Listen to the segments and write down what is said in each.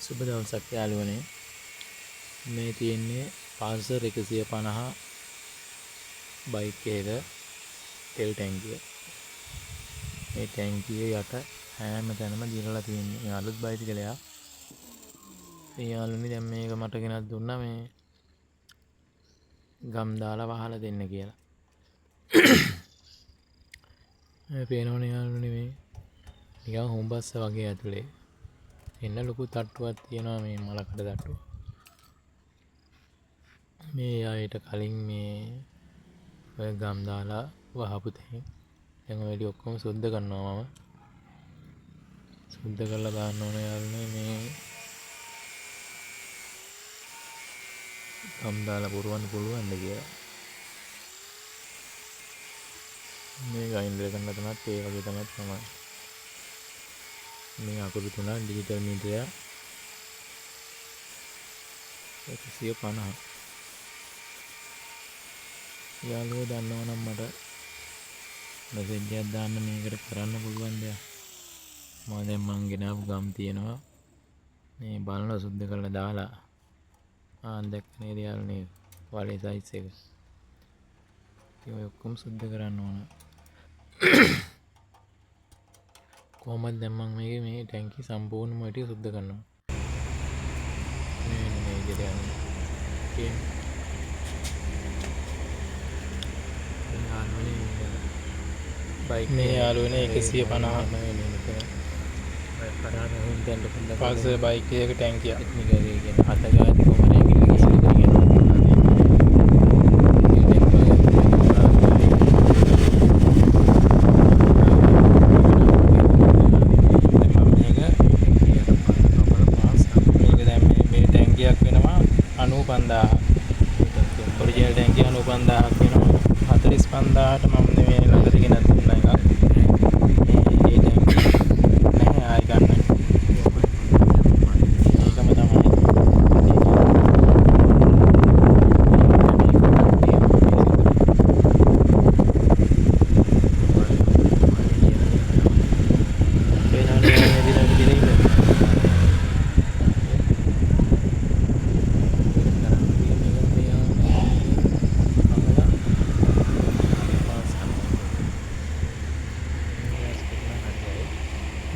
සුබ දවසක් යාළුවනේ. මේ තියෙන්නේ පල්සර් 150 බයික් එක තෙල් ටැංකිය. මේ ටැංකිය යට හැම තැනම දිරලා තියෙන්නේ. මේ අලුත් බයිසිකලයක්. මේ යාළුවනේ දැන් මේක මට ගෙනත් දුන්නා මේ ගම් දාලා වහලා දෙන්න කියලා. මේ පේනවනේ යාළුවනේ මේ නිකන් හොම්බස්ස වගේ ඇතුලේ. එන්න ලොකු තට්ටුවක් තියෙනවා මේ මලකඩ තට්ටුව. මේ ආයෙට කලින් මේ ඔය ගම් දාලා වහපු තැන් දැන් ඔය ටික ඔක්කොම සුද්ධ කරනවා මම. සුද්ධ කරලා දාන්න ඕන යාළුවනේ මේ ගම් දාලා පුරවන්න පුළුවන්ද කියලා. මේ ගයින්දර කරන තනත් ඒ වගේ තමයි. මේ අකුරු තුන ඩිජිටල් මීටරය 150. යාළුවෝ දන්නවනම් මට මෙසේජ් එකක් දාන්න මේකට කරන්න පුළුවන් දෙයක්. මම දැන් මං ගෙනාවු ගම් තියෙනවා. මේ බලන සුද්ධ කරලා දාලා දැක්ක නේද යාළුවනේ වලේ සයිස් එක. ඉතින් ඔය ඔක්කොම සුද්ධ කරන්න ඕන. කොහොමද දැන් මම මේ ටැංකිය සම්පූර්ණයෙන්ම ටික සුද්ධ කරනවා. මේ විදිහට යන්නේ. බයික් මේ යාළුවනේ 150 පල්සර් බයික් එක ටැංකිය. අතගාති කොමරේ ඔරිජිනල් ටැංකිය 95000ක් වෙනවා. 45000ට මම මේ ළඟට ගෙනත් දුන්නා එකක්. මේ ටැංකිය නැහැ ආයි ගන්න. ඒකම තමයි.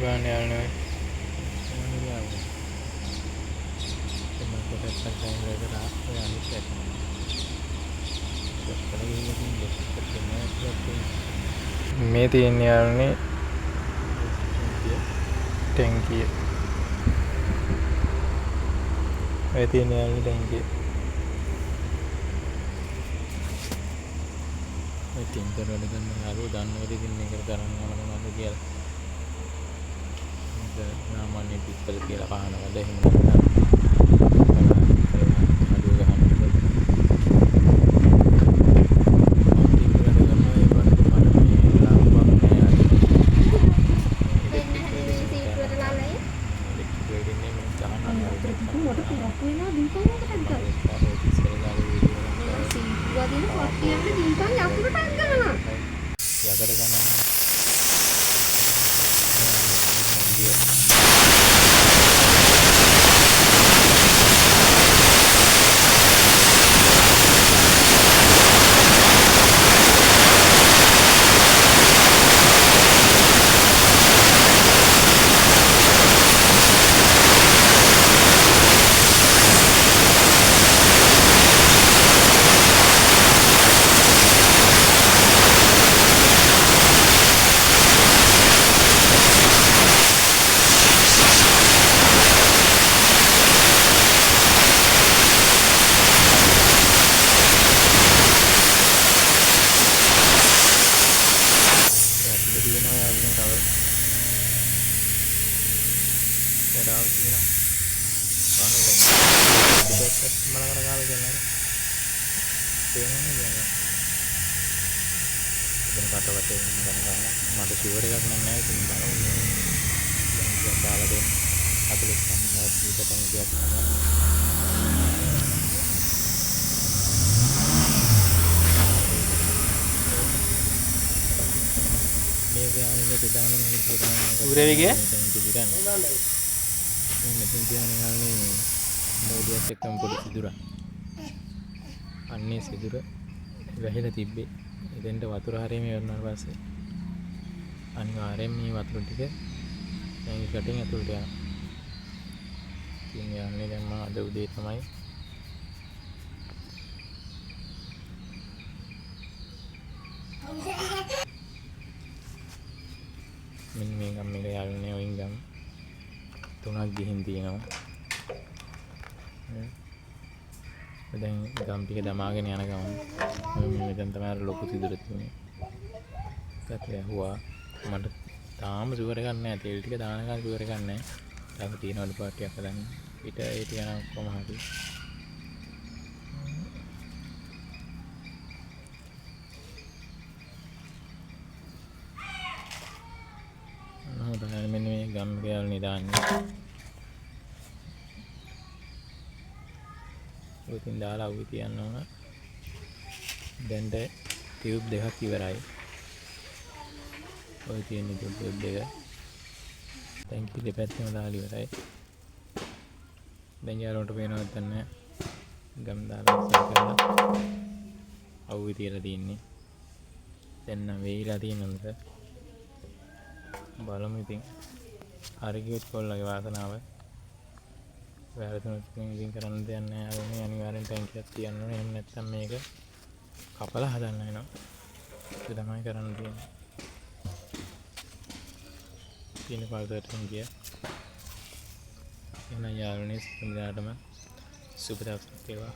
Bukan ya nih. මේ තියෙන යාළුවනේ ටැංකිය. මේ තියෙන යාළුවනේ ටැංකිය. මේ ටැංකර් වල ගන්න යාළුවෝ දන්නවද ඉතින් මේකට කරන්න ඕන මොනවද කියලා. नामान्य पिस्तल කියලා පහනවල එහෙම නැත්නම් අඩුව මට ෂුවර් එකක් නැහැ ඉතින් බලමු. දැන් දාලා දෙන්න. 45 විතරක් ගියා. මේ ගානේ ප්‍රධානම හේතුව තමයි උරේවිගේ ටැංකිය දිරන්නේ. මේ මෙතන තියෙන නිකල්නේ මෝඩියත් එක්කම පොඩි සිදුරක්. අන්නේ සිදුර වැහිලා තිබ්බේ. එතෙන්ට වතුර හරීම යවුනාට පස්සේ අනිවාර්යෙන් මේ වතුර ටික දැන් කටින් ඇතුළට යනවා. ඉතින් යන්නේ දැන් මම අද උදේ තමයි මෙන්න මේ ගම් එක යාළුවනේ ඔයින් ගම් 3ක් ගිහින් තියෙනවා. දැන් ගම් ටික දමාගෙන යන ගමන් මේ මෙතන තමයි අර ලොකු සිදුර තියෙන්නේ. ඒකත් ඇහුවා මට තාම සුවර් එකක් නැහැ. තෙල් ටික දානකම් සුවර් එකක් නැහැ. තාම තියෙනවලු පාටියක් හදන්න. ඊට ඒ ටික නම් කොහොම හරි. හොඳයි මෙන්න මේ ගම් එක යාළුවනේ දාන්නේ. ඔතින් දාලා අවුයි තියන්න ඕන. දැන්ට ටියුබ් දෙකක් ඉවරයි. ඔය තියෙන ටියුබ් දෙක. ටැංකිය දෙපැත්තම දාලා ඉවරයි. දැන් යාළුවන්ට පේනවද නැහැ. ගම් දාලා ඉස්සර කරලා අවුයි තියලා තින්නේ. දැන් නම් වෙයිලා තියෙනවද? බලමු ඉතින්. හරි කිව්වොත් කොල්ලගේ වාසනාව. වැරදුනොත් ඉතින් කරන්න දෙයක් නැහැ. අනිවාර්යෙන් ටැංකියක් තියන්න ඕනේ. එහෙම නැත්නම් මේක කපලා හදන්න වෙනවා. ඒක තමයි කරන්න තියෙන්නේ. තියෙන පාඩුවට ටැංකිය. එහෙනම් යාළුවනේ සිතමු දාටම සුබ දවසක් වේවා.